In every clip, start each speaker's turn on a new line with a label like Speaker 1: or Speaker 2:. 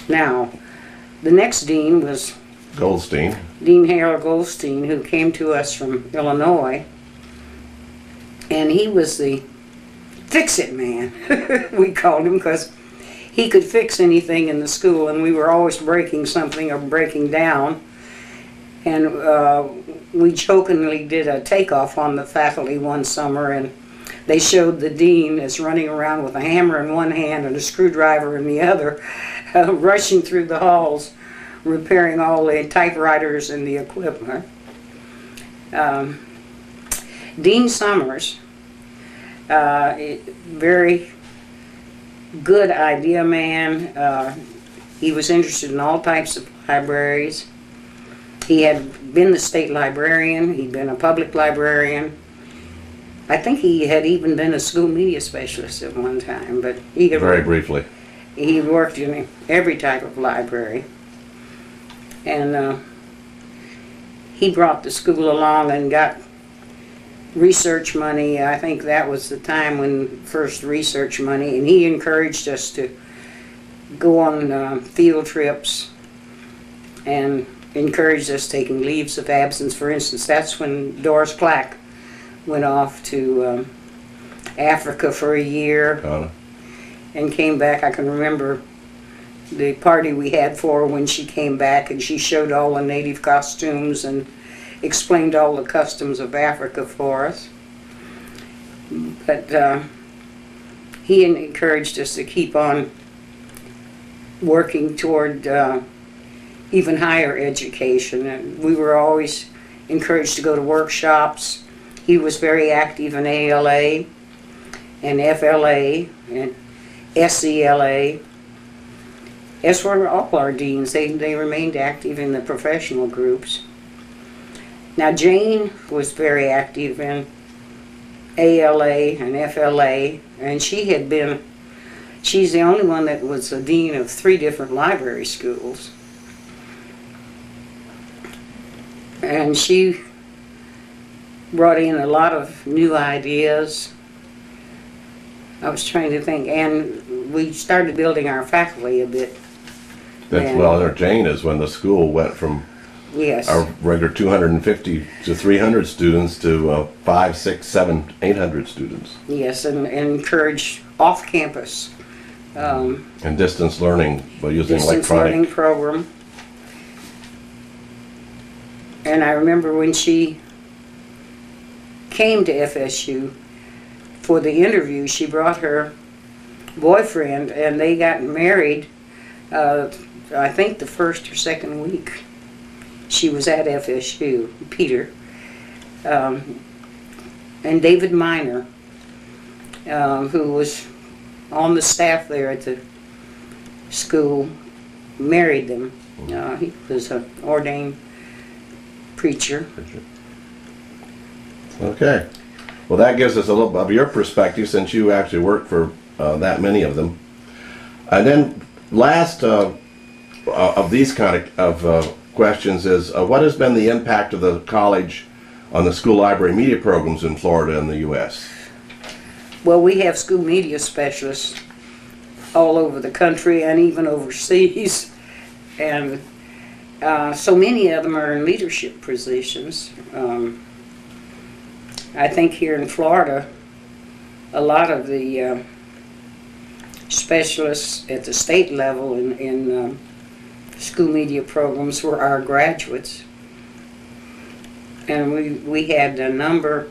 Speaker 1: Now, the next dean was
Speaker 2: Goldstein.
Speaker 1: Dean Harold Goldstein, who came to us from Illinois, and he was the fix-it man, we called him, because he could fix anything in the school, and we were always breaking something or breaking down. And we jokingly did a takeoff on the faculty one summer, and they showed the dean as running around with a hammer in one hand and a screwdriver in the other, rushing through the halls, repairing all the typewriters and the equipment. Dean Summers, very good idea man. He was interested in all types of libraries. He had been the state librarian. He'd been a public librarian. I think he had even been a school media specialist at one time, but he had
Speaker 2: Very briefly.
Speaker 1: He worked in every type of library. And he brought the school along and got research money. I think that was the time when first research money, and he encouraged us to go on field trips and encouraged us taking leaves of absence. For instance, that's when Doris Clack went off to Africa for a year and came back. I can remember the party we had for her when she came back, and she showed all the native costumes and explained all the customs of Africa for us. But he encouraged us to keep on working toward even higher education, and we were always encouraged to go to workshops. He was very active in ALA and FLA and SELA, as were all our deans. They remained active in the professional groups. Now, Jane was very active in ALA and FLA, and she's the only one that was the dean of 3 different library schools. And she brought in a lot of new ideas. I was trying to think, and we started building our faculty a bit.
Speaker 2: Well, Jane is when the school went from our regular 250 to 300 students to 500, 600, 700, 800 students.
Speaker 1: Yes, and encourage off-campus.
Speaker 2: And distance learning by using
Speaker 1: distance
Speaker 2: electronic.
Speaker 1: Learning program. And I remember when she came to FSU for the interview, she brought her boyfriend, and they got married, I think the first or second week she was at FSU, Peter. And David Miner, who was on the staff there at the school, married them. He was an ordained preacher.
Speaker 2: Okay. Well, that gives us a little of your perspective, since you actually worked for that many of them. And then last of these kind of questions is, what has been the impact of the college on the school library media programs in Florida and the U.S.?
Speaker 1: Well, we have school media specialists all over the country and even overseas, and so many of them are in leadership positions. I think here in Florida, a lot of the specialists at the state level in school media programs were our graduates. And we had a number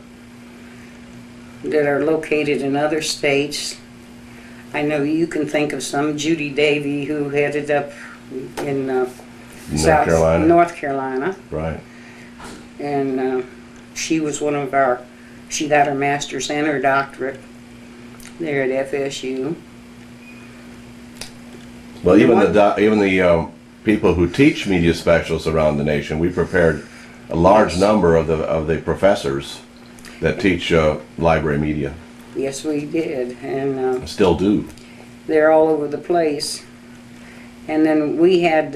Speaker 1: that are located in other states. I know you can think of some. Judy Davey, who headed up in North Carolina.
Speaker 2: Right.
Speaker 1: And she was one of our, she got her master's and her doctorate there at FSU.
Speaker 2: Well, even the people who teach media specialists around the nation, we prepared a large number of the professors that teach library media.
Speaker 1: Yes, we did, and
Speaker 2: still do.
Speaker 1: They're all over the place. And then we had,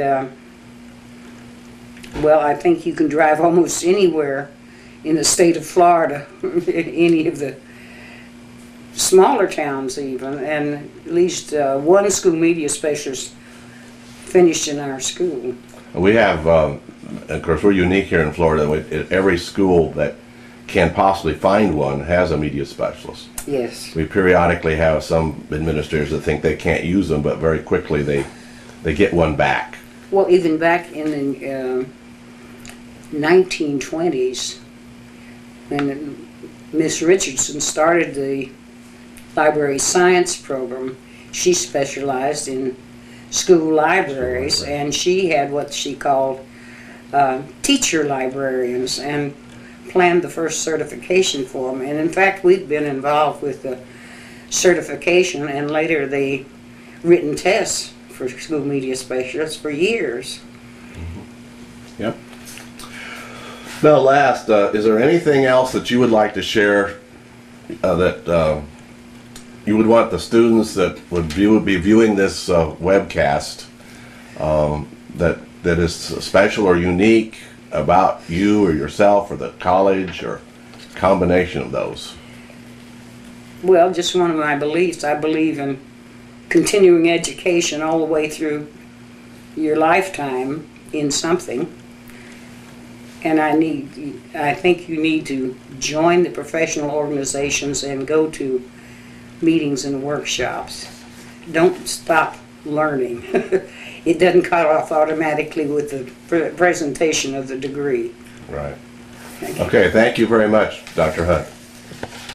Speaker 1: well, I think you can drive almost anywhere in the state of Florida, any of the smaller towns even, and at least one school media specialist finished in our school.
Speaker 2: We have, of course, we're unique here in Florida. Every school that can possibly find one has a media specialist.
Speaker 1: Yes.
Speaker 2: We periodically have some administrators that think they can't use them, but very quickly they get one back.
Speaker 1: Well, even back in the 1920s, when Miss Richardson started the library science program, she specialized in school libraries, and she had what she called teacher librarians, and planned the first certification for them. And in fact, we've been involved with the certification and later the written tests for school media specialists for years.
Speaker 2: Yep. Now, last, is there anything else that you would like to share that you would want the students that would be viewing this webcast that is special or unique about you or yourself or the college, or a combination of those?
Speaker 1: Well, just one of my beliefs. I believe in continuing education all the way through your lifetime in something. And I think you need to join the professional organizations and go to meetings and workshops. Don't stop learning. It doesn't cut off automatically with the presentation of the degree.
Speaker 2: Right. Okay, thank you very much, Dr. Hunt.